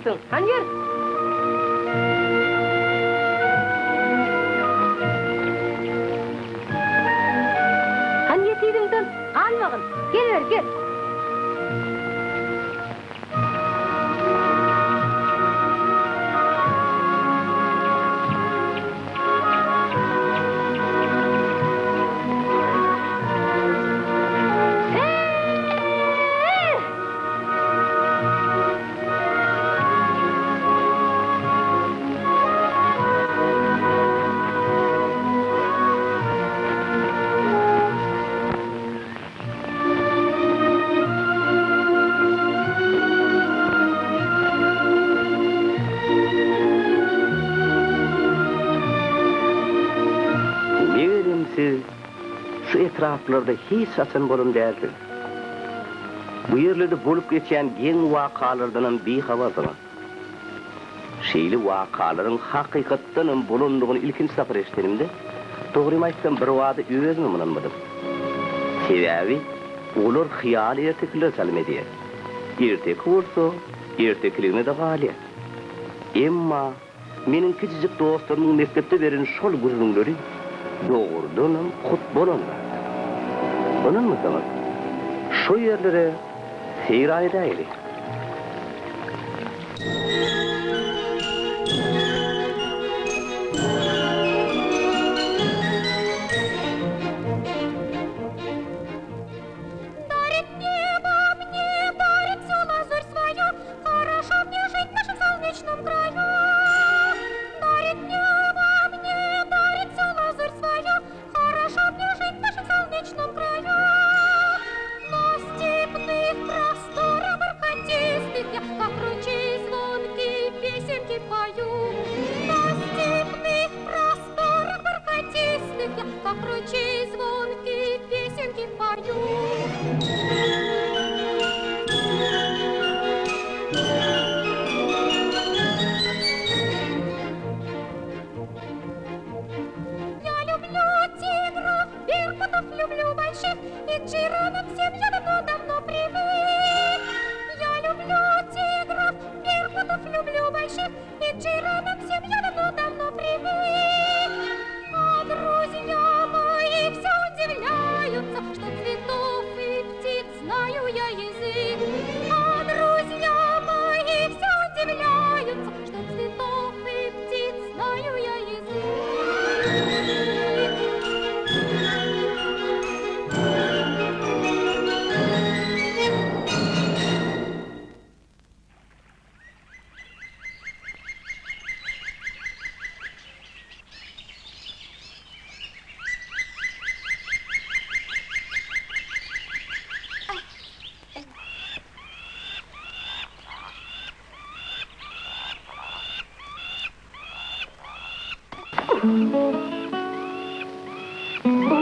yürüyeceksin. Hani yürü. Hani yetiydin sen? Almağın. Gel ver, gel. Şu etraflarda hiç satın bolun derdi. Bu yerlerde bolup geçen gen vakalardan bir havadılar. Şeyli vakaların hakikatten bulunduğunu ilkin safar eştenimde, doğru aysam bir vadı özümü mınanmadım. Sebebi, olur hiyali ertekler salim ediyor. Ertek olsa, ertekliğine de gali. Emma, menin küçücük dostlarımın mektepte verin şol gururunları, doğrudan kut bolonlar. Onun mu zaman? Şu yerlere seyir değil.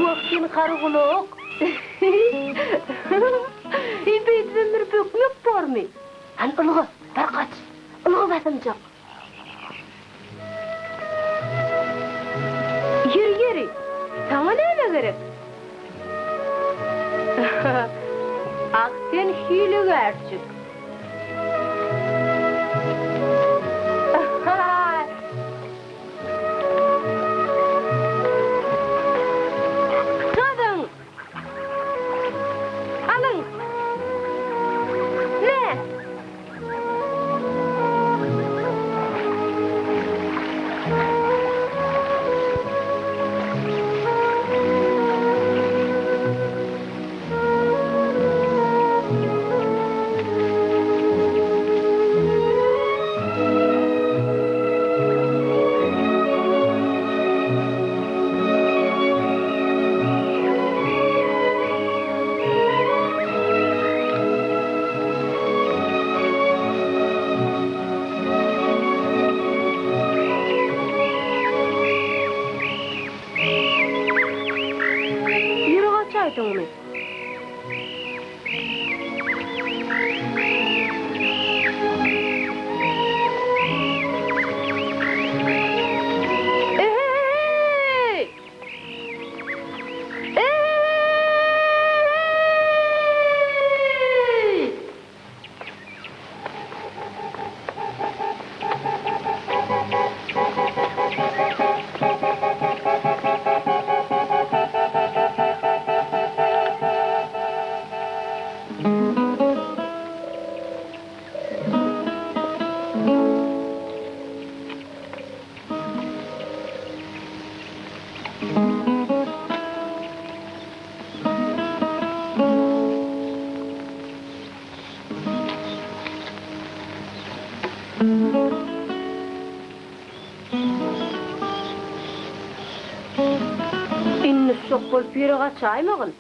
Vaktin karı kulak. İpeyden bir bökmek var mı? Hani ılığı, bir kaç. Ilığı basımcak. Yürü. Sana ne gerek? Aksen hile gerçek. Yürü Çok bol piri kaçaymagın.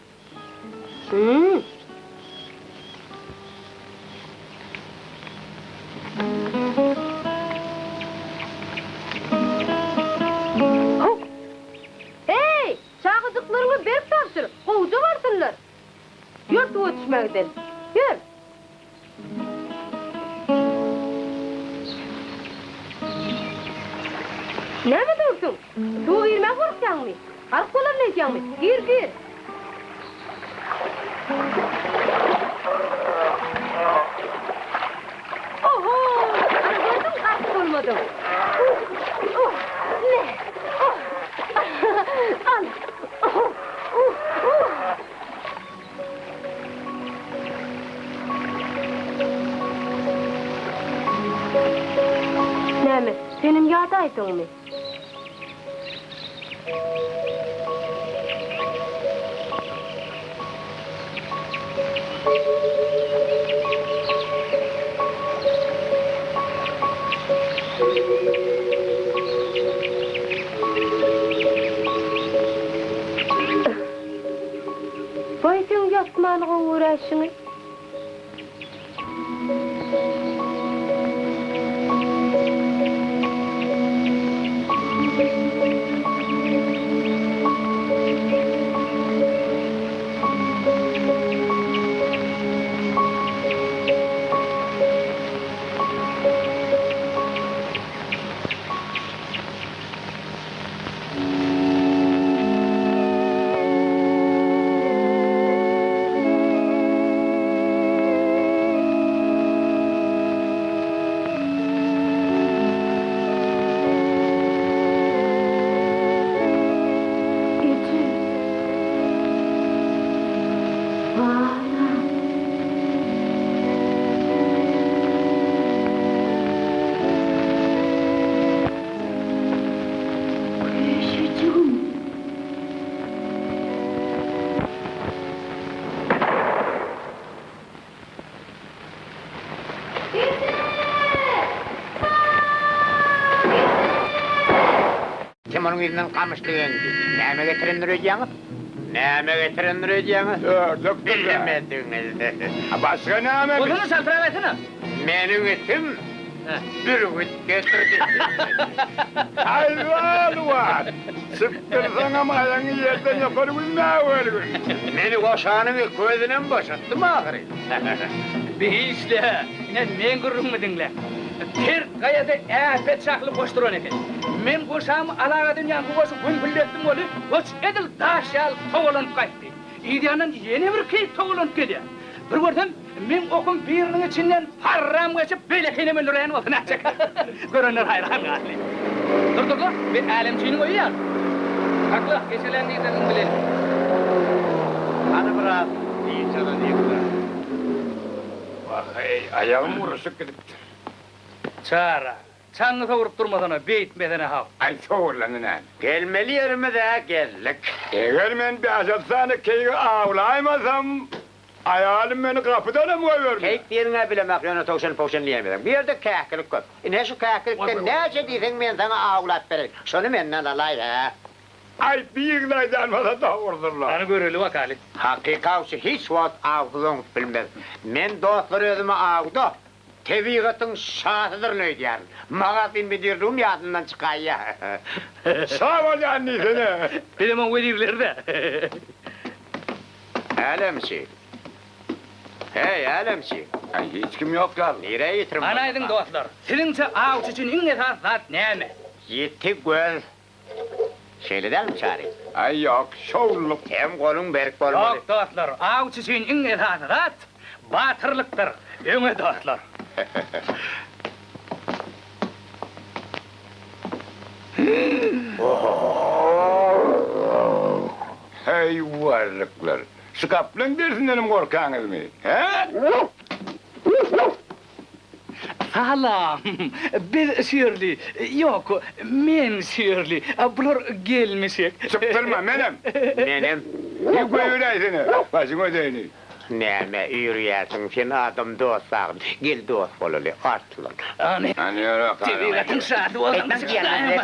Hey! Çağıdıklarını berip tapşır. Kovucu varsınlar. Yurt ötüşmekten. Yürü. Ne mi dursun? Su verme korksan mı? Ark olamayacak mı? Gir. Oho! Gördün karşı olmadım. Ne? Al. Ne mi? Senin yağdaydın mı? Vay sen yatmalığa uğraşını. Kim onun yüzünden kamışlı yendi. Näme getirenler ödýäňiz? Näme getirenler ödýäňiz? Ördük Bilmediniz. Başka näme? Odunu saltıra etsene. Menin etim bir üt getirdi. Hayvan var. Sıktırsan ama ayağını yerden yukarı bilmem. Meni koşanını gözünden boşattı mı ahırı? Bir işle. Ne men gurrun mu dinle? Bir gayada afet şaklı koşturan eken. Men koşamı alağa dünyanı koşu gümbüllettim oli. Koş edil daşyal toğulanıp kayttı. İdyanın yeni bir keyip toğulanıp gidiyor. Bir gördüm, men okun birinin içinden parram geçip böyle kenemen lüreyen oldu näçek. Görenler hayran gali. Dur, bir alemçinin oyu ya. Haklı, geçelendiğinden bilelim. Hadi biraz iyi çalın yıkılar. Vay ayağım vuruşup gidipti. Çara, çanğı savurup durmadan o beyitmeden hav. Ay soğurlanın an. Gelmeli yerime de geldik. Eğer ben bir aşatsana keygi avlaymasam ayağım beni kapıdan mı koyuyor? Keyik yerine bile makyona tavşan diyemedim. Bir yerde kâkilik yok. Ne şu kâkilikte nece diysen ben sana avlat vereyim. Şunu menden alay ha. Ay bir daydanmada da vurdurlar. Hani görülü vakalit. Hakikavşı hiç vaat avdılığını bilmez. Men dostlar özümü avdı. Tevigatın şahıdır ne diyer. Mağazin bidirdiğim yadından çıkay ya. Sağ ol annesine. Benim o verirler de. Alemsi. Hey alemsi. Ay hiç kim yok ya. Nereye yitirim? Anaydın dostlar. Sizinse avç için in esas zat neyme? Yetti göz. Şeyle der mi çare? Ay yok şovluk. Hem kolun berk bolmalı. Yok dostlar, avç için in esas zat batırlıktır. Öme dostlar. Hey varlıklar. Skaplan dersinlerim korkanız mı? He? Salam, biz sürli, yok, men sürli, bular gelmişik. Çıktırma benim. Benim. Ne koyuyor seni? Başım ödeyini. Näme üýrýärsiň sen adam dostsagyn. Gel dost bolaly, artlan. Ani. Hani yürü Tebigatın şadı oldan.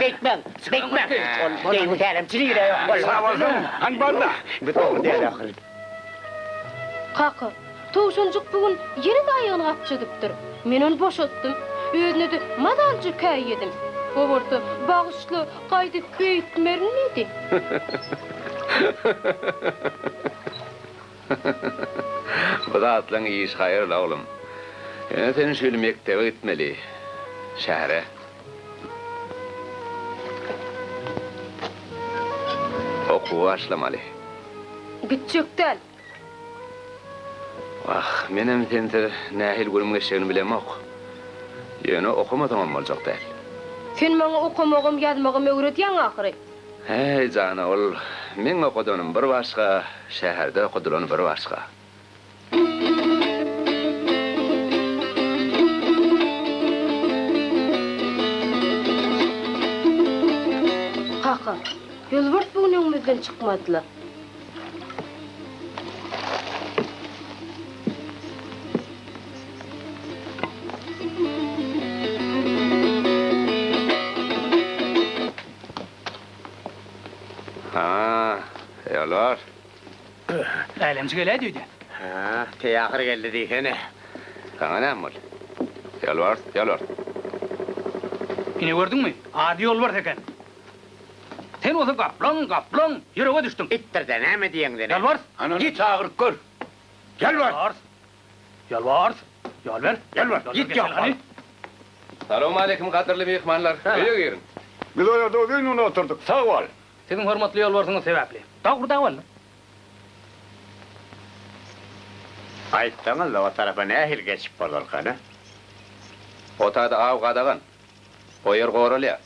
Bekmen. Ol beýin tärimçiliği de ýok. Sağ olsun. Han banda. Bu togy däl ahir. Kaka, towşuncuk bugün yeni de ayağını kapçadıptır. Men onu boşalttım. Özüne de madalcı käy yedim. Oburtu, bağışlı, qaydyp büyütmermedi. Bu da atlan iyi iş hayırlı oğlum. Yani senin şöyle mektebe gitmeli. Şehre. Okuvu başlamalı. Gitcek del. Ah, menem seni nahil gülüm geçeceğini bilem ok. Yani okuma tamam olacak değil. Sen bana okumagym, yazmagym öwredýän ahyry. Hey cana ol, men okuduğum bir başka, şehirde okuduğum bir başka. Kaka, Yolbart bugün öňümizden çykmadylar. Ha, yalvar. Ailemci gele diýdi. Ha, teýahir geldi diýene. Sana ne amol? Yalvar, yalvar. Ine gördüňmi? Ady yol bar eken. Sen osa kaplan, ýerege düşdüň. Ittirde näme diýeňden? Yalvar. Ananı çağırıp gör. Gel var. Yalvar. Git ýok. Salamu aleyküm kadirli mehmanlar. Öýe girin. Biz orada o gün onu oturduk. Sağ ol. Senin hormatly yolbarsyňyz sebäpli. Dagurda bol. Aýtsaňyz, o tarafa nähil geçip bolar kana? Otada av qadagan. Oyer qoralya.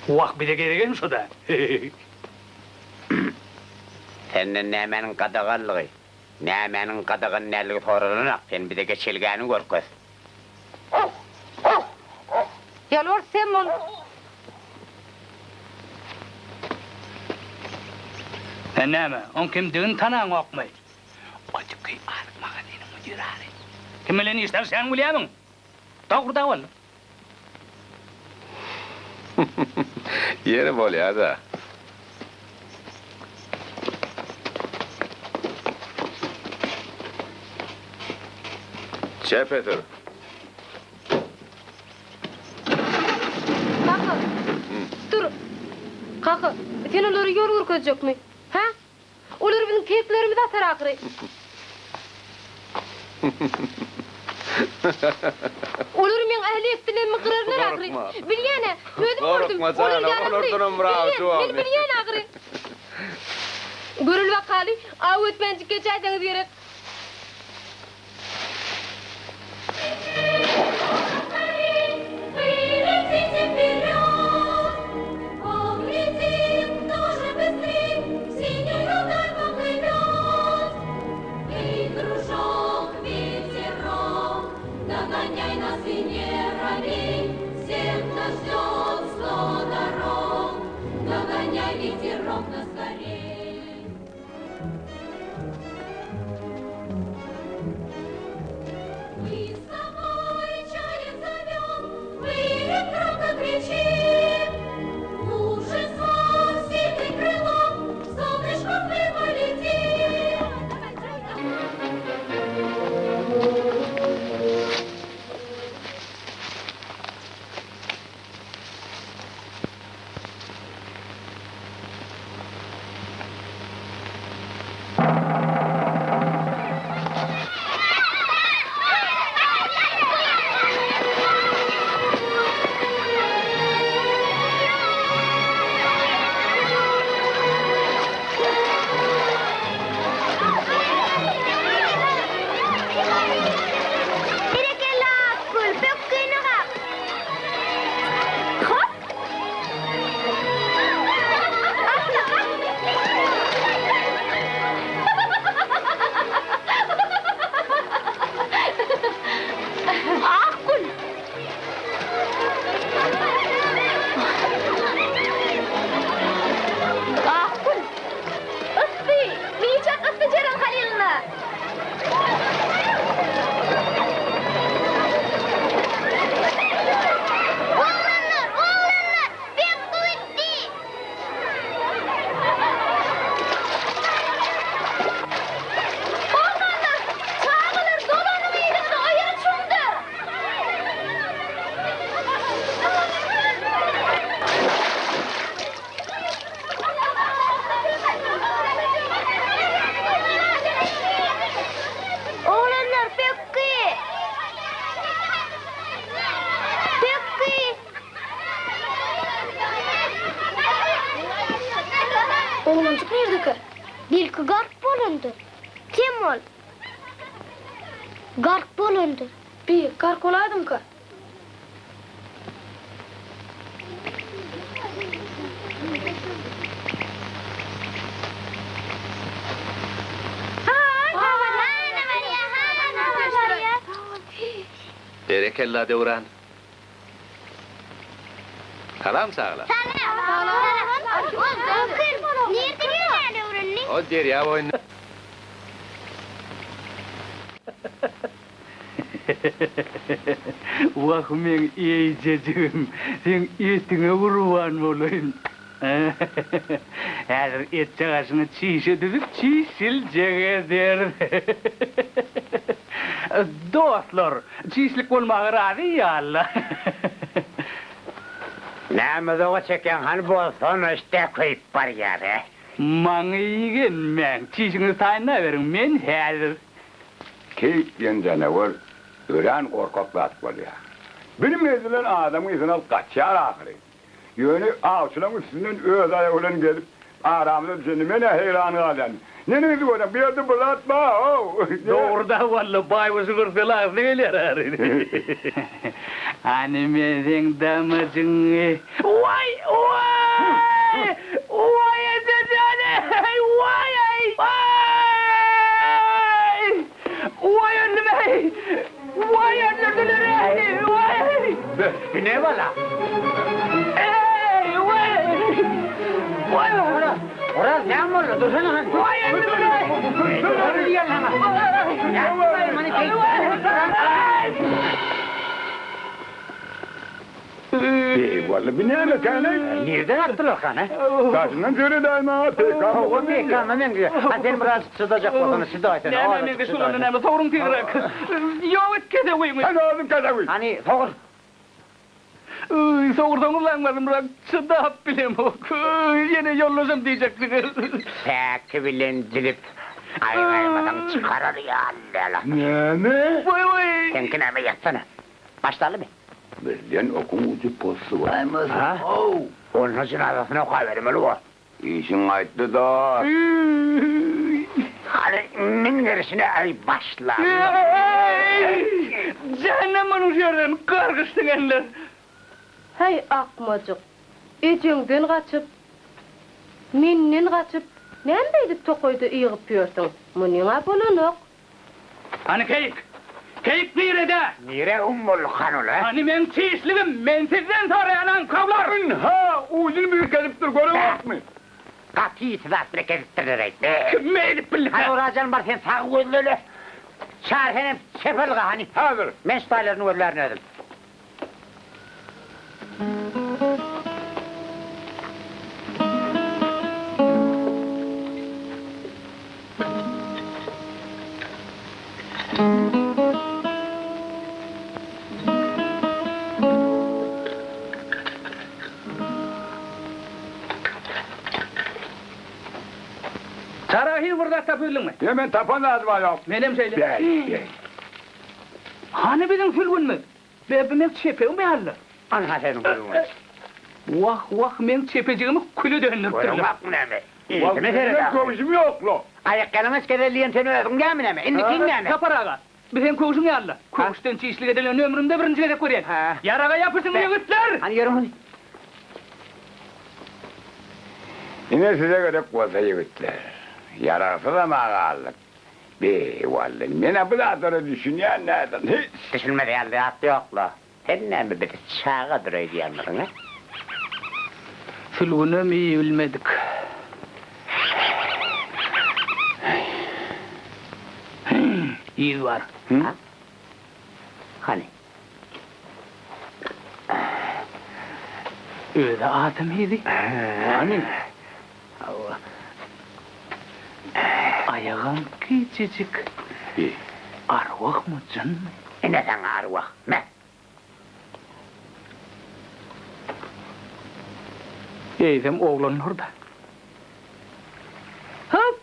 Wak bide geregen şoda. Senden nämenin qadaganlygy, nämenin qadagan näligi soralanak, sen bide geçilgäni görkäs. Yalvar sen mon. Näme? On kimdigin tanaň okmay. Otyky aryk magazyny müdirary. Kim bilen işler sen bilýärmiň? Dagurda bol. Yeri bol ya da. Peter. Kaka. Dur. Kaka, sen onları ýol görkezjekmi? Ha? Olar bizim keplerimiz atar ahyry. Olur men ähliýetden miqrarlar ahyry. Bilýäne, özüm gördüm. Korkma sana, olurdurum bravo şu Bilýän ahyry. Görül wakaly, awetmenjikge çaýdaňyz gerek. Догоняй нас и не робей, всех нас ждет 100 дорог. Догоняй ветерок нас скорей. Gark bolundu. Bir gark olaydım ka. Berekella devran. Kalam sağla. O der ya oyunu. Vah men iyicecim, sen etine vurvan olayım. Hazır et çağasını çiğse düzüp çiğsil cege der. Dostlar, çiğslik olmağı razı ya Allah. Näme doga çeken han bolsa işte koyup bar ýa-da. Maňa ýigen men, çiğsini taýna berin, men hazır. Ki yendene var, ören korkak bat bolýar. Benim ezilen adamı izin al kaçar ahiri. Yönü ağaçların üstünden öz ayaklarını gelip aramda düşeni mene heyranı alan. Nenenizi koydum, bir yerde bulatma. Doğruda valla bayvızı kırsalar neyler Hani mezen damacın vay vay vay edecene vay vay vay önlüme vay önlüme vay Ne bala? vay vay Oraz ne amorlu? Dursana han. vay önlüme Dur diyen sana. Ya, mani tek. Vallahi bir ne kane? Nereden attılar kanı? Karşından söyle daima. O tek kanı men diyor. Ha sen biraz sıdacak olsanı sıda ayten. Ne ne sulanı ne sorun tigrak. Yoğut kede koymuş. Hadi oğlum kazavi. Hani soğur. Soğurdan ulanmadım bırak. Sıdap bilem o. Yine yollasam diyecektin. Peki bilen dilip. Aymadan çıkarır ya Allah. Ne? Vay vay. Sen kineme yatsana. Başladı mı? Birden okun ucu postu var. Ha? Onun için adasını okuyuverim öyle o. İşin ayıttı da. Hani min gerisine ay başla. Cehennemin uçardan kargıştın eller. Hey akmacık. Ejengden kaçıp, minnen kaçıp, näme tokoyda ýygyp ýörsiň? Munyňa bolanok. Hani keyik? Keyik nirede? Nire ummul hanula? Hani men çiğsligim, men sizden sorayanan kavlar. Ha, uzun bir gelip dur, göremez mi? Katî sıdatlı kestirerek. Meylip billah. Hani oracan var sen sağ gözlülü. Şarhenem çepelga hani. Hazır. Men şüphalarını öllerini ödüm. Sarahir burada tapıldın mı? Hemen tapan lazım ayol. Benim söyle. Bey. Hani bizim fülgün mü? Ben çepe mi halle? Anha senin koyun. Vah vah men çepeciğimi külü döndürttüm. Koyun bak mı nemi? İyi Vallahi mi seyret benim abi? komşum yok lo. Ayak kelimez kedeliyen seni ödüm gelmi nemi? İndi kim nemi? Kapar ağa. Bizim koğuşun yalla. Koğuştan çiğslik edilen ömrümde birinci kere koruyan. Ha. Yarağa yapışın yigitler. Hani yürü hadi. Yine size göre koza yigitler. Yararsa da mağallık. Bey vallahi mene bu da düşünüyor nereden hiç. Düşünmedi yalda attı yok la. Sen nemi bir çağa duraydı yanlarına? Fülgünü mi iyi bilmedik. İyi var. Ha? Hani? Öyle adam yedi. Hani? Ayağın küçücük. İyi. Arvah mı canım? Ne sana arvah? Ne? Eydem oğlanın orada. Hop!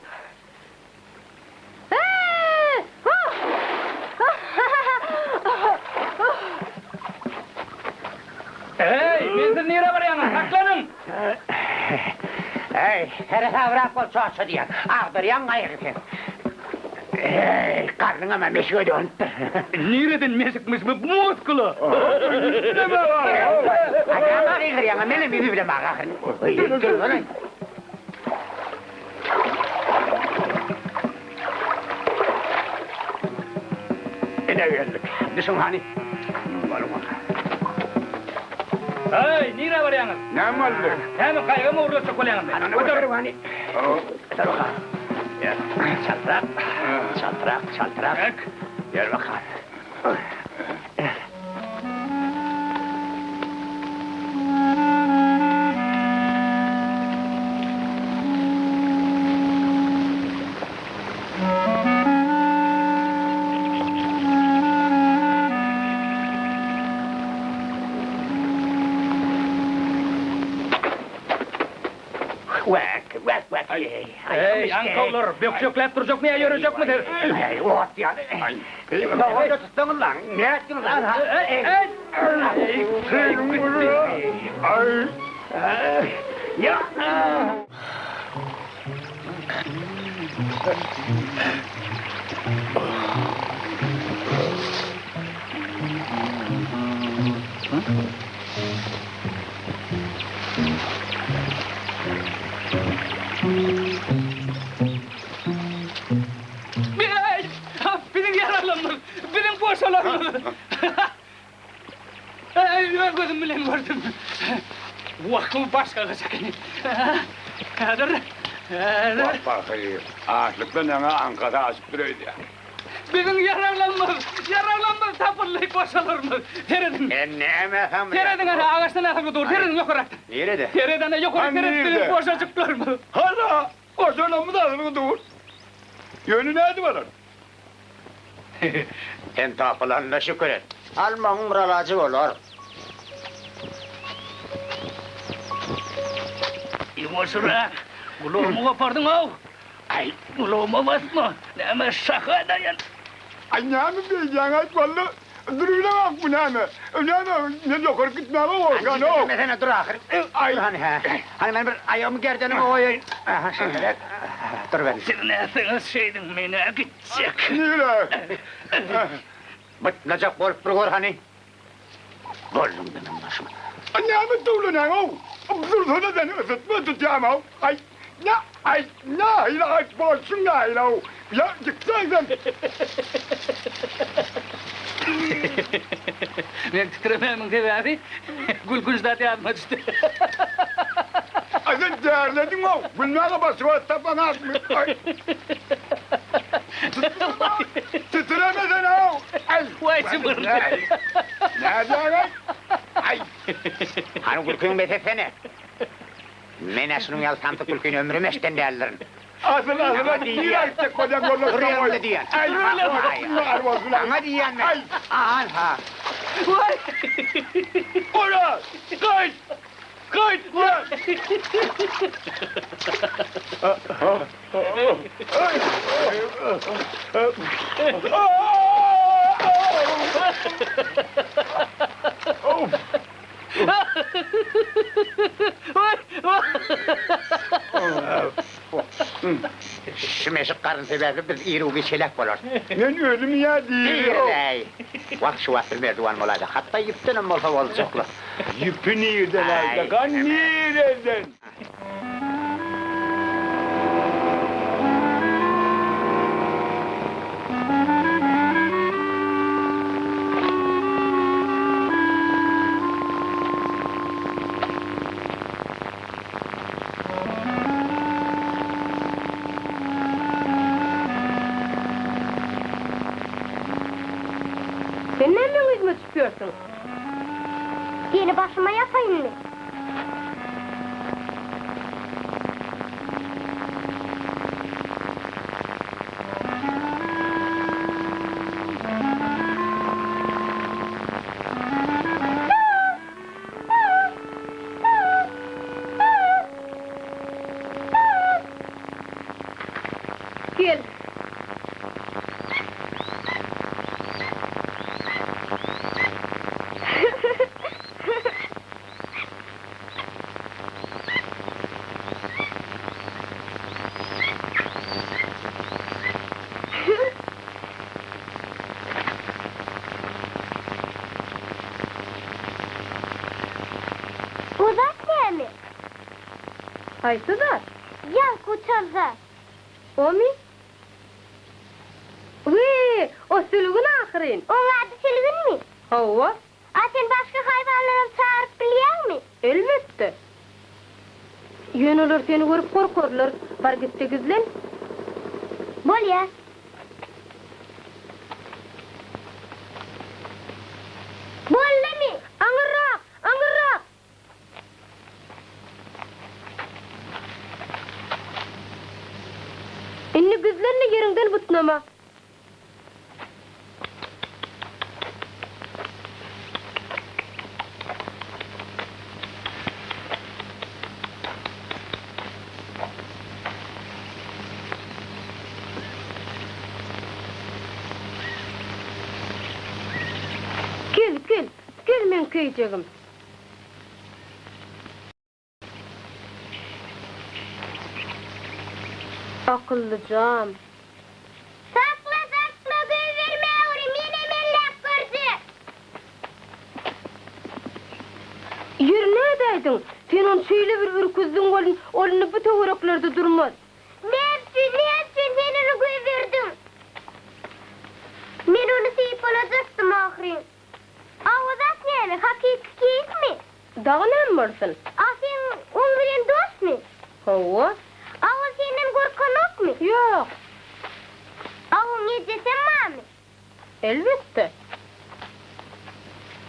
Hey, ben nere varayım? Saklanın. Hey, herese bırak ol çoğuşu diyen. Ağdır yan gayırı sen. Karnın ama meşgul döndü. Nereden mesikmiş bu muskulu? Ayağına kıyır yana, benim bir bile bakakın. Gel bana. Ne geldik? Düşün hani. Hey, nire var yalnız? Ne mallı? Hemen kaygımı uğurlaşacak olayım ben. Otur hani. Otur bakalım. Çaltırak. Çaltırak. Gel bakalım. Vak. Hey, ankollar, bökçöklep duracak mı ya, yürüyecek mi der? Ay, ot yani. Orada tuttun lan. Ne ettin lan? Ya. Benim yaralanmış, benim boşalanmış. Ben gözüm bilen gördüm. Vakım başka kaçak. Dur. Bak bakayım. Ağaçlıktan yana Ankara açıp duruyordu ya. Benim yaralanmış, tapırlayıp boşalırmış. Teredin. Ne emesem? Teredin ağaçtan atıldı dur, teredin yukarı. Nerede? Tereden yukarı teredin boşacıklar mı? Hala koşulan mı da adını dur. Yönü neydi var? Sen tapılarına şükür et. Alman umralacı olur. Boşura, kulağımı kopardın o. Ay, kulağıma basma. Neme şaka dayan. Ay ne mi diyeceksin aç valla? Duruyla bak bu ne mi? Ne yukarı gitme ama Volkan o. Mesene dur ahır. Ay. Hani ha. Hani ben bir ayağımı gerdanıma koyayım. Aha şimdi. Dur ben. Sen nesiniz şeydin beni gidecek. Niye? Bıtnacak bolup durur hani. Gollum benim başıma. Ne mi tuğlunan o? Dursa da seni ısıtma tutacağım o. Ay ne hayla aç bolsun ne hayla o. Ya çıksan sen. Ben titremem gibi abi. Gülgünç da yardıma düştü. Ay sen değerledin o. Bunlarla basıva tapan atmış. Ay. Titremeden o. Ay. Vay cımbırdı. Nereden? Ay. Hani gülkün betefene. Men şunun yaltantı gülkün ömrüm eşten değerlerin. Ağzına niye açtık kocan gorla Dur yanımda diyen. Ay. Bana diyen mi? Ay. Aha. Vay. Ora. Kaç. Kaç. Şu meşik karın sebebi biz iri bir çelek olur. Ben ölüm ya değil. Ey. Vak şu vakti merdivan olaydı. Hatta yıptınım olsa olacaklar. Yüpü nereden aldı? Kan nereden? Sen nereden yüzüme çıkıyorsun? Yeni başıma yapayım mı? Gel. Haysyda? Yank uçarza. O mi? Wee, o sülgün ahirin. Onun adı Sülgün mi? Hawa, A sen başka hayvanları çağırıp biliyor mi? elbette. Yönülür seni görüp korkurlar. Bar gitti gizlen. Bol ya. Bolle mi? Aňyrak, aňyrak. Inni gizlenni yerinden butnama. Gel men köýjegim. Akıllıcam. Sakla verme avri. Mine mellep gördü. Yer nädeýdiň? Sen on şeýle bir ürküzdüň bolun, oluny bu töwereklerde durmaz. Näçin seni rügüy verdim. Men onu seyip olacaktım ahirin. Avazat yani hakiki keyif mi? Dağı näme bolsun? Sen on bilen dost mi? Hawa, Awa senden korkan ok mi? ýok. Awa necesen mami? Elbette.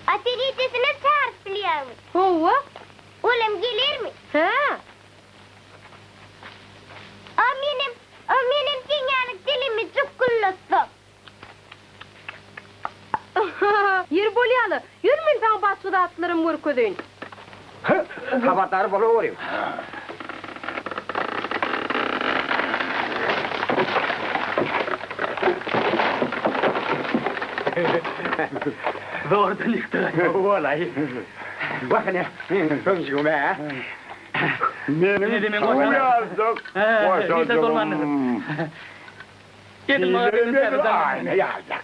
Sen necesine çağırıp biliyor mi? Hawa, Olam gelir mi? ha. Benim dünyalık dilimi çok kullandım. Yer bolýaly. Ýür men taň başga atlarym görkezýin. Habardar boluverim. Doğrudan yıktı. Vallahi. Bakın ya, sonuçum ha. Ne demek o sana? yazdık. Neyse dolmanızım. Yedim ağabeyinin sarıdan. Aynı yazdık.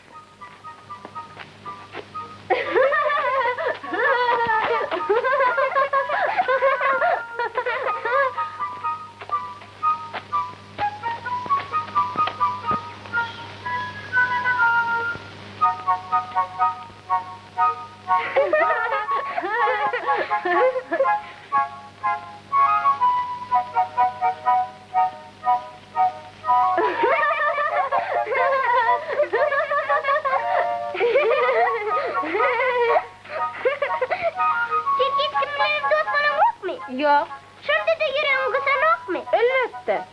Ýok, Şurada da yüreğin kısan ok mu? elbette.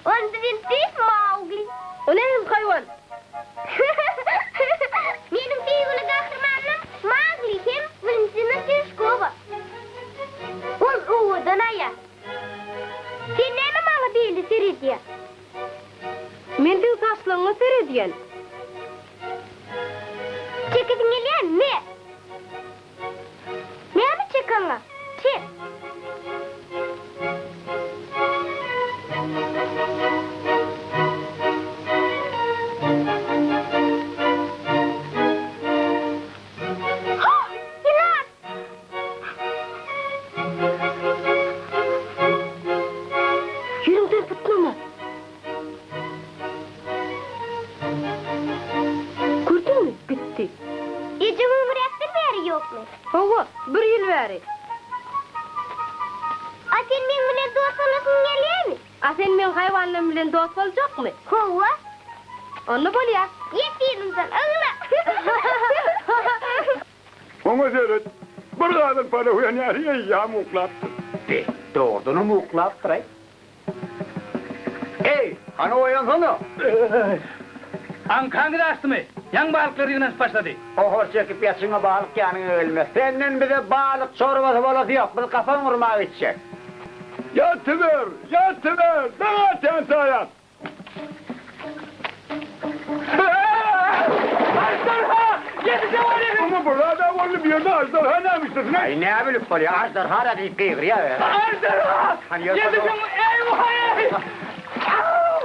Onda ben büyük Mowgli. O näme hayvan? Benim sevgili kahramanım Mowgli hem Vincent'ın Tüşkova. Ol uğudan aya. Sen näme maňa belli seredýän? Mendin taşlaňy seredýän. Çekidin gelýän ne? Näme çekaňa? Çek. Yılan! Yerimden tutmama. Gördün mü? Bitti. Ece umrettir beri yok mu? Hawa, bir ýyl bäri. Sen men bilen dost olasın gelýär mi? A sen men hayvanlarym bilen dost boljakmy? Hova. Onu bolýar. Yetirimden ağla. Ona seyret. Bir kadın para uyanıyor ya muklattı. De, doğduğunu muklap duray. Ey, hani oyansana. Ankangı da açtı mı? Yan balıkları yine başladı. Ohor çekip yaşına balık yanına ölmez. Senden bize balık çorbası bolası yok. Biz kafan vurmak içecek. Yatıver, yatıver. Bana sen sayat. Ajdarha! Yetişe var ya! Ama burada oğlum bir yerde ajdarha neymiştir? Ay ne bilip bolýar, ajdar hara deyip kıyır ya. Ajdarha! Hani yok, Yetişe yok. eyvah!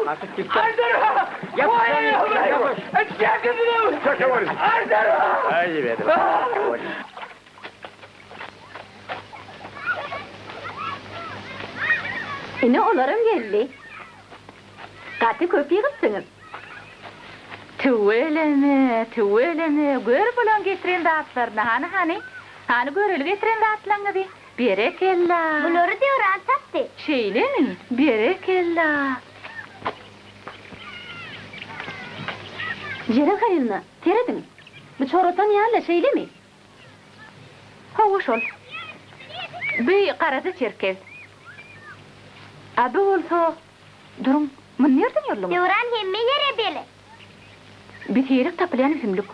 Nasıl çıktı? Ajdarha! Yap, Vay sen yap, yavrum! yavaş. Çekilin! Çeke var. Ajdarha! Haydi benim. Ine olarım geldi. Katı köpeği kıpsınız. Tüveleme, gör bulan getiren dağıtlarını hani göreli getiren dağıtlarını bir. Berekella. Bunları diyoran tattı. Şeyle mi? Berekella. Jere kayılna, teredin. Bu çorotan yerle şeyle mi? Hoş ol. Bir karada çerkez. Abi olsa, durum, mın nereden yorulun? Diyoran hemme yere beli. Bir terik tapılayan üzümlük.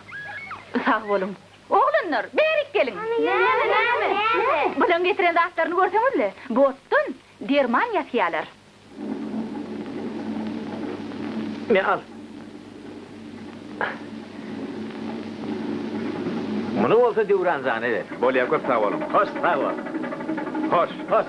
Sağ olun. Oğlunlar, berik gelin. Ne? Bulan getiren dağıtlarını görseniz bottun, derman yasiyalar. Me al. Bunu olsa diuran zanneder. Bol yakıp sağ olun. Hoş, sağ ol. Hoş. Hoş.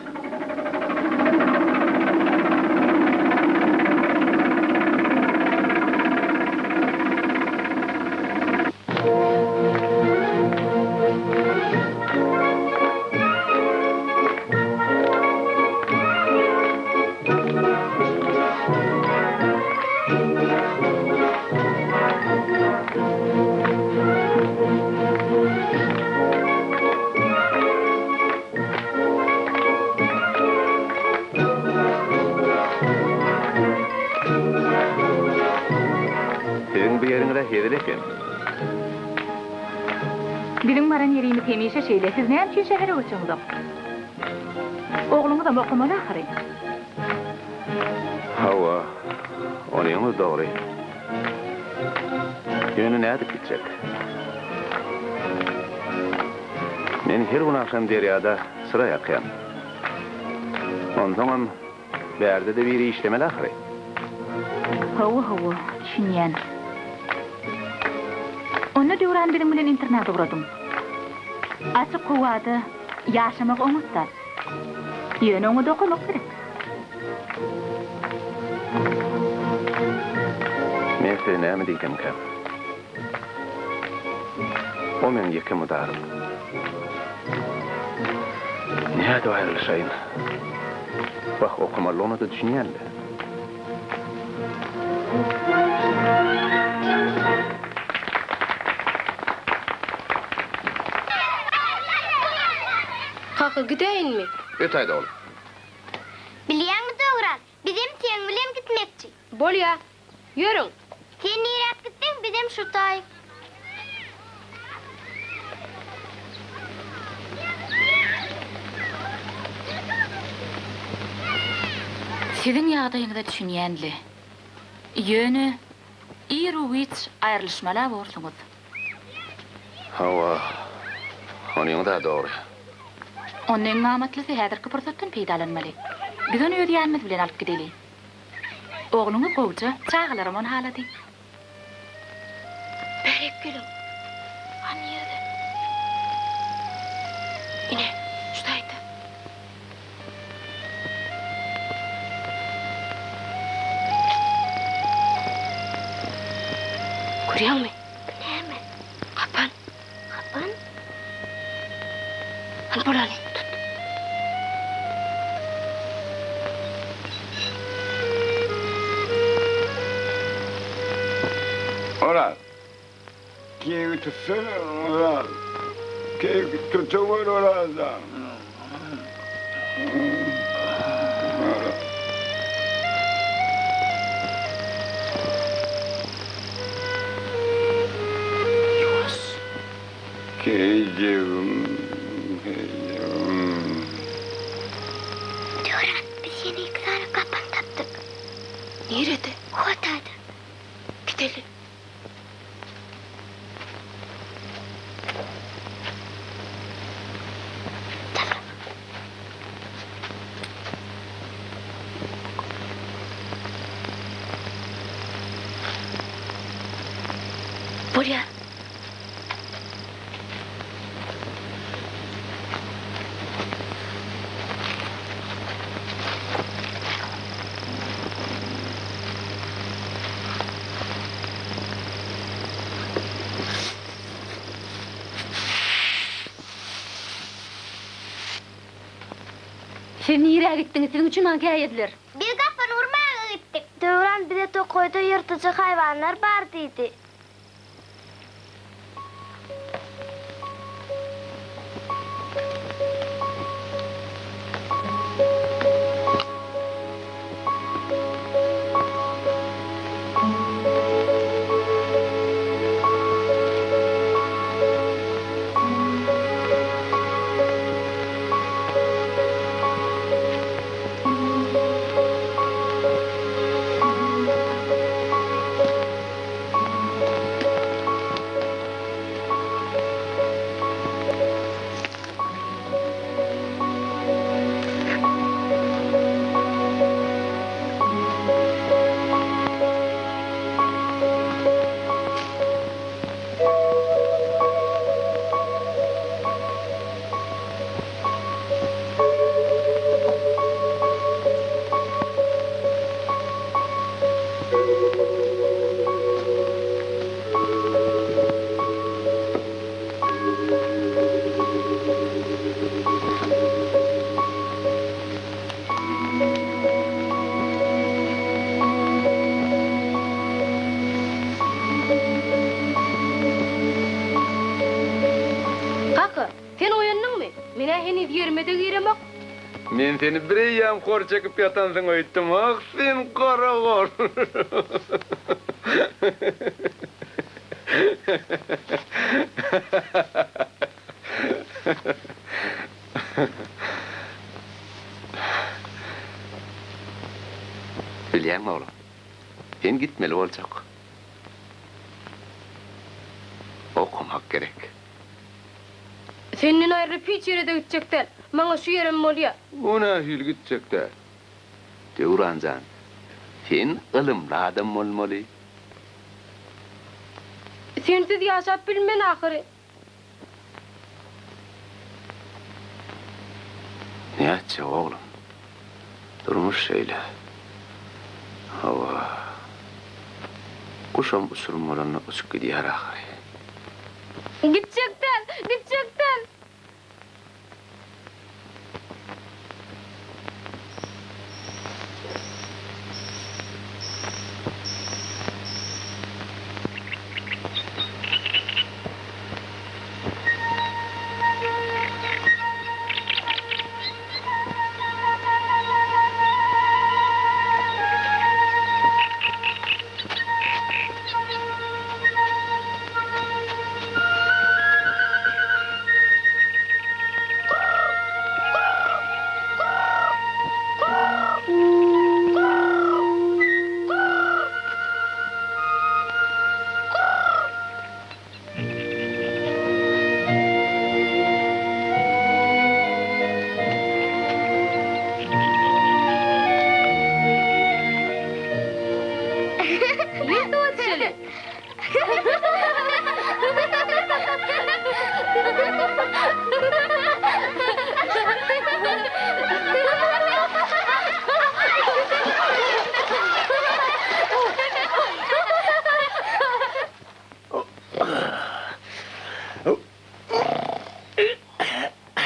Senin bir yerin de hedileken. Bizim baran yerimiz hemişe şeyle, siz ne yapıyorsunuz şehre uçuңuz? Oğlunu da okumalı ahırı. Hava, onun doğru. Yönü nerede gidecek? Men her gün akşam deryada sıra yakayam. Ondan berde de bir işlemeli ahırı. Hava, düşünyen. Onu diyoran benim bilen internada uğradım. Açık kuvada yaşamak umutlar. Yönü onu dokumak gerek. Men seni ne diyeceğim ki? O men yıkımı darım. Nerede ayrılışayım? Bak okumalı onu da düşünyenle. Kaka gideyin mi? Öt ayda oğlum. Biliyen mi Diyoran? Bizim sen bilem gitmekçi. Bol ya, yürün. Sen nereye gittin? Bizim şurtay. Sizin yağdayınızda düşünyenli. Yönü, iruviç ayrılışmalar borsunuz. Hava, onun da doğru. Onun mamatlısı häzirki fırsattan peýdalanmaly. Biz onu öýdýänimiz bilen alyp gideli. Oğluňy gowja çağlarymon halady. Berek gülüm. Hani yerde? Yine, şuradaydı. Görüyor musun? Näme? Kapan. Kapan? Hani buralı tut. Oral. Keyfi tutsana oral. Keyfi tutuver oraldan. Yavaş. Keycim. Diyoran, biz yine 2 tane kapan taptık. Nerede? Ortada. Gidelim. Buraya. Sen nirä gitdiň? Seň üçin maňa käýediler. Bir gapyn urmagy gitdik. Döwran bir de tokoyda yırtıcı hayvanlar bar diýdi. Kaka, sen oýandymmy? Mene heni yermede giremek. Men seni bir ýam hor çekip ýatansyň öýtdim. Ah, sen kara gor. Bilýärmi oğlum? Sen gitmeli boljak. Okumak gerek. Senden ayrı hiç yere de gidecekler. Bana şu yerim bolýar. Ona hil gitjekler. Dewranjan, sen ılımlı adam bolmaly. Sensiz ýaşap bilmen ahiri. Näçe oğlum? Durmuş şeýle. Hawa. Kuşam usurmalarına uçup gidýär ahiri. Gidecekler, gidecekler.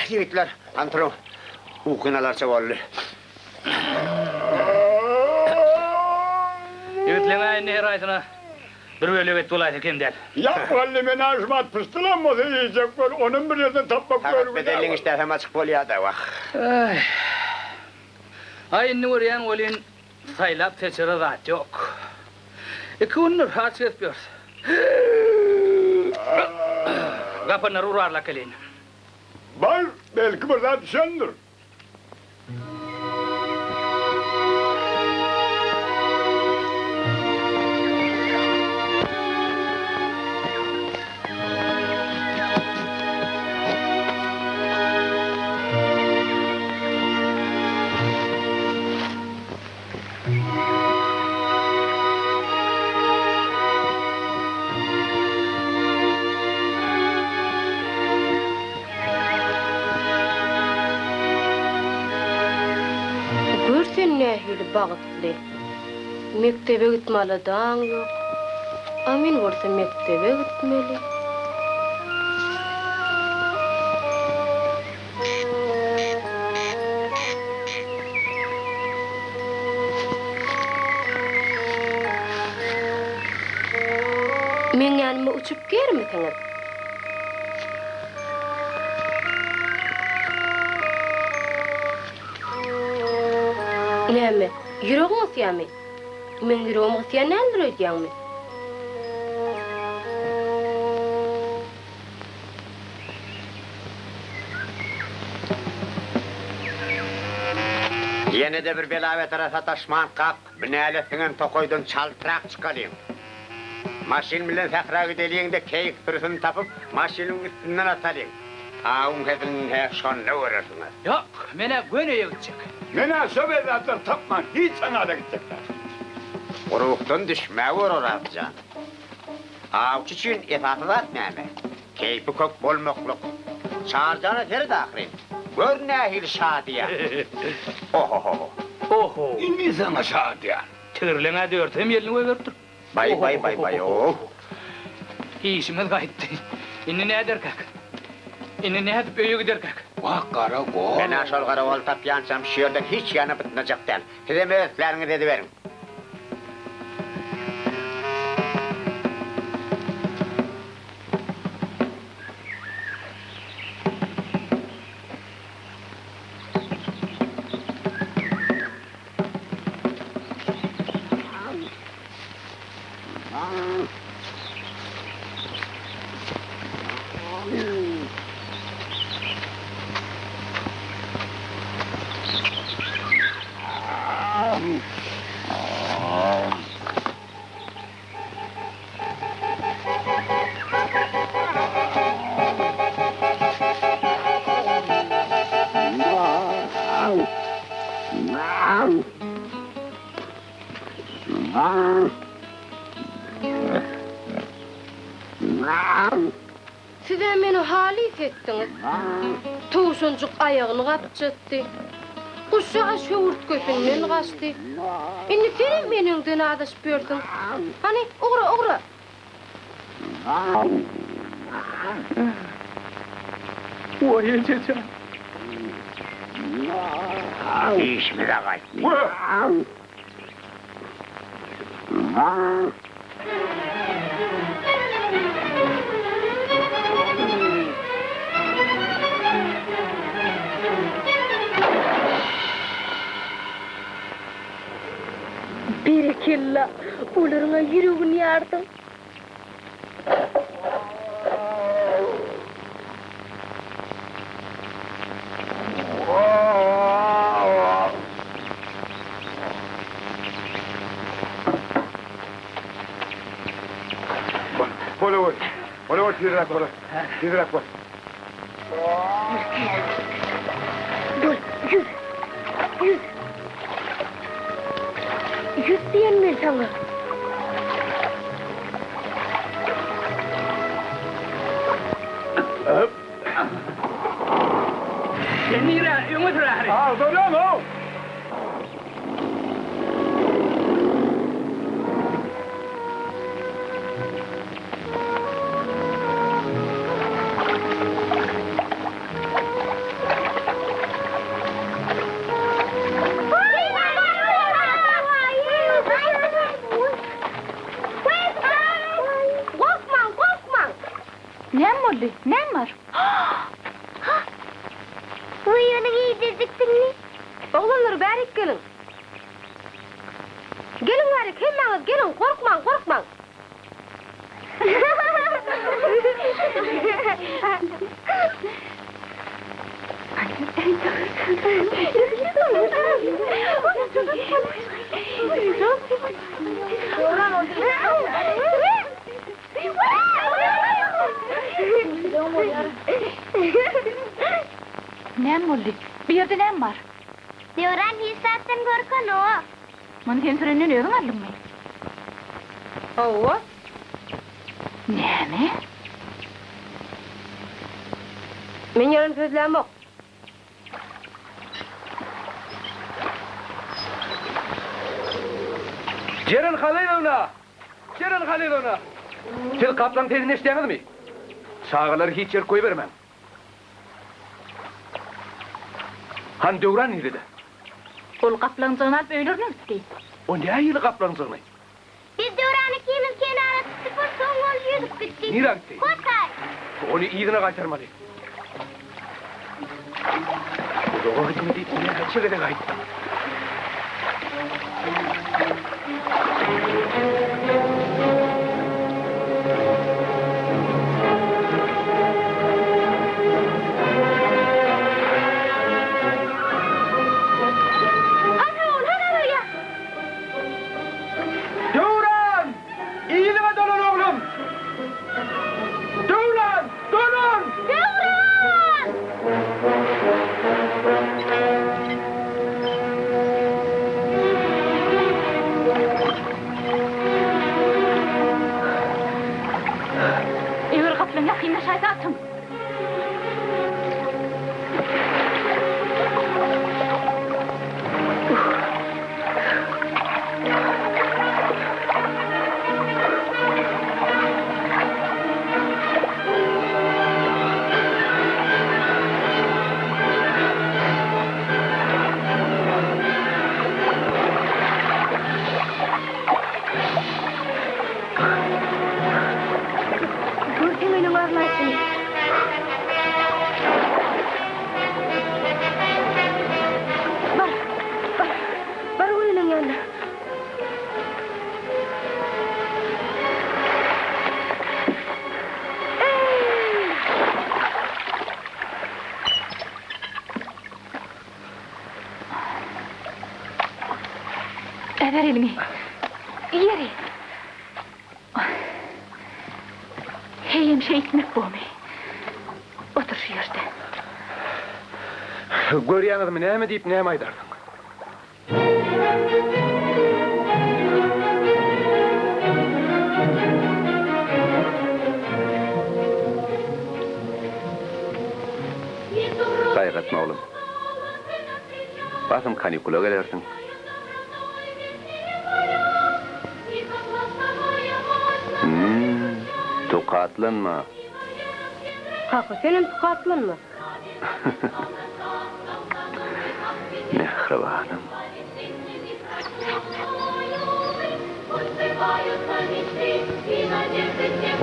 Yigitler, antron. Ukinalarça bolly. Yigitleňe näher aýtyna bir bölüget bolaydy ekendel. Ya vallahi men ajmat pıstylam o yiyecek bol onun bir yerden tapmak Fakat bedelliň iştäsem açyk bolýar da wak. Aýyny görýän bolyn saýlap teçere zat ýok. Iki gündür haç etmiyor. Gapyny urarla kelin. Var belki bir zat düşendir. Görsen nähili bagtly. Mektebe gitmeli daň ýok. Amin bolsa mektebe gitmeli. uçup germitiňiz? Näme? Ýüregiňiz ýamy? Men ýüregimi sen nädir öýdýärmi? Yine de bir belavet arasa taşman kap, binaletinden tokoydun çaltırak çıkalıyım. Maşin bilen sakra gideliğinde keyik pırısını tapıp, maşinin üstünden atalıyım. Ağın hedin he şon ne uğraşsınız? Yok, mene göneye gidecek. Mene söbedatlar tapman hiç sana da gidecekler. Uruktan düşme vur orasıca. Ağuç için esası da etmeme. Keyfi kök bolmokluk. Çağırcana teri dağırın. Gör nehil şadiya. Ohoho. Oho. İnmi sana şadiyan. Tırlığına dörtüm yerini koyverdir. Bay oh. İşimiz kayıttı. İnni ne eder kak? İnni ne edip öye gider kak? Vah karakol. Ben aşal karavol tap yansam şiirden hiç yanı bitmeyecekten. Size mevzlerinizi ediverin. Size meni halis ettiňiz. Tuşuncuk ayağını kapçatdy. Kuşa şöwürt köpünden gaçdy. Indi sen meniňden adaşyp berdiň. Hani ogra. Oy çeçe. İşimize kayıt. Berekella, olaryňa ýüregini ýardyň. Ola, tizrak ola. Tizrak ola. Dur, yüz. Yüz diyen men sana. Sen nire, öňe durary. Dönüyorum o. Näme boldy? Näme bar? Bu ýöne giydirdikdiňmi? Oglanlar bärik gelin. Gelin bärik, hemmeňiz gelin, korkmaň. Näme boldy? Bu ýerde näme bar? Yoran hissatdan gorkan o. Mana sen sürenden özüň arlyňmy? Hawa, Näme? men ýaran sözlem ok. Ceren Halilovna! Siz kaplan tezini eşdeňizmi? Sağalar hiç yer koy vermem. Han döwran ýeride. Ol gaplaňyny alyp öýleriniz ki. O näme ýyly kaplan zırny? Biz Duran'ı kimin kenara tuttuk, son gol yüzüp gittik. Nira gitti? Kotay. Onu iyidine kaytarmalı. Uzağa gitmedi, ne kaçırdı da kaydı. Duran! İyiliğe dönün oğlum! Duran! Dönün! Duran! Eğer kaplan yakınına şaydatım. Gördün benim arlaysın. Bar oyunun yanına. Ver elimi. Yeri. Heyim şey etmek bu mu? Otur şu yerde. Görýäňiz mi näme diýip näme aýdardın? Gaýratma oğlum. Basım kanikula gelersin. Tokatlanma. Kaka senin tukatlanma. Mehribanım.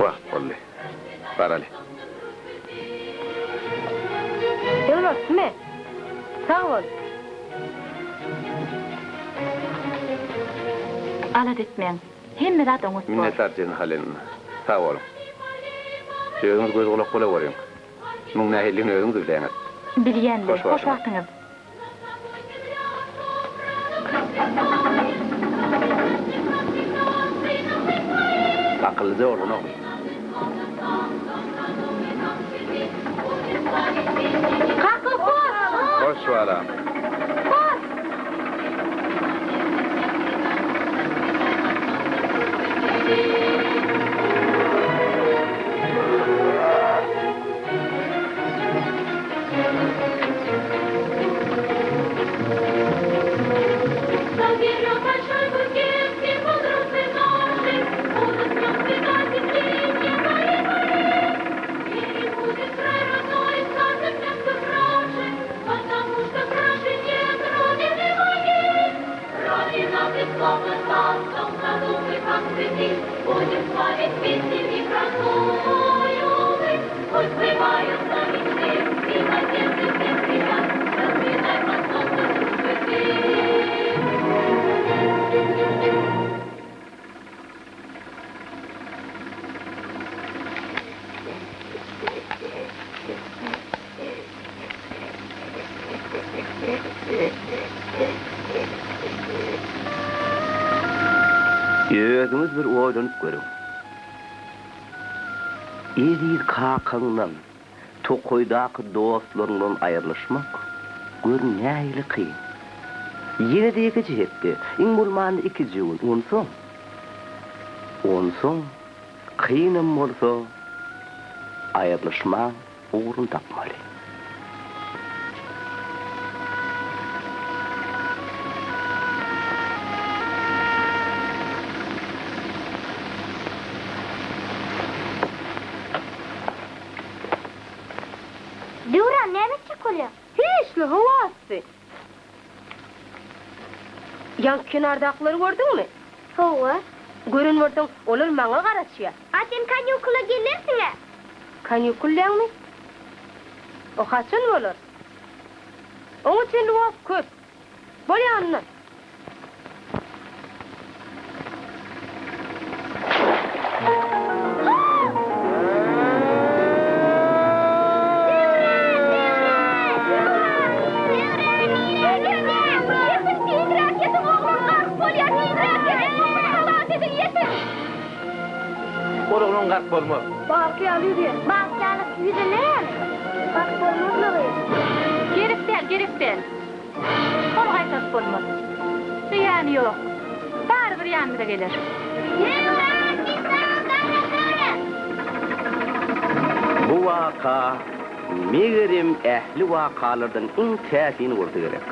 Vakt oldu. Barali. Evlat kime? Sağ ol. Alat etmeyin. Hem de rahat unutma. Minnettarçılığın halin. Sağ olun. Sözünüz göz kulak kula varın. Bunun nahilliğini özünüz bileğiniz. Bilýänler, Hoş hoş vaktiniz. vaktiniz. Akıllıca olun oğlum. Kalkın koş. Hoş valla. Özünüz bir oýlanyp görün. Eziz kakaňdan, tokoýdaky dostlaryňdan aýrylyşmak gör nähili kyn. Ýene de iki jihetde, iň bolmany iki jyl, onsoň kynym bolsa aýrylyşmak ugrun tapmaly. Duran näme çykýar? Hiçli havası. Yan kenardakları gördün mü? Hova. Görün vardan olur maňa garaşýar. Atem kanyukula gelirsiňe. Kanyukulläňmi? O haçan bolar? Oňa sen wagt köp. Bolýanmy? Oğlum garp bolma. Bakýaly diýer. Bakýalyk ýüze näme? Bak bolmazlygy. Gerek. Kol gaýtat bolmaz. Ýani ýok. Bar bir ýanymda gelir. Bu waka megerim ähli wakalardan iň täsini bolsa gerek.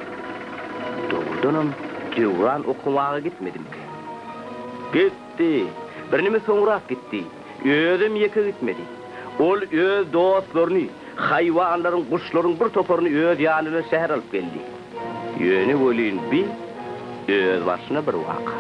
Doğrudanam Cevran okumağa gitmedim. Gitti. Bir nime soňrak gitdi. Özüm ýeke gitmedi. Ol öz dostlaryny, haýwanlaryň, guşlaryň bir toparyny öz ýanyna şäher alyp geldi. Ýöne bolýan bir öz başyna bir waka.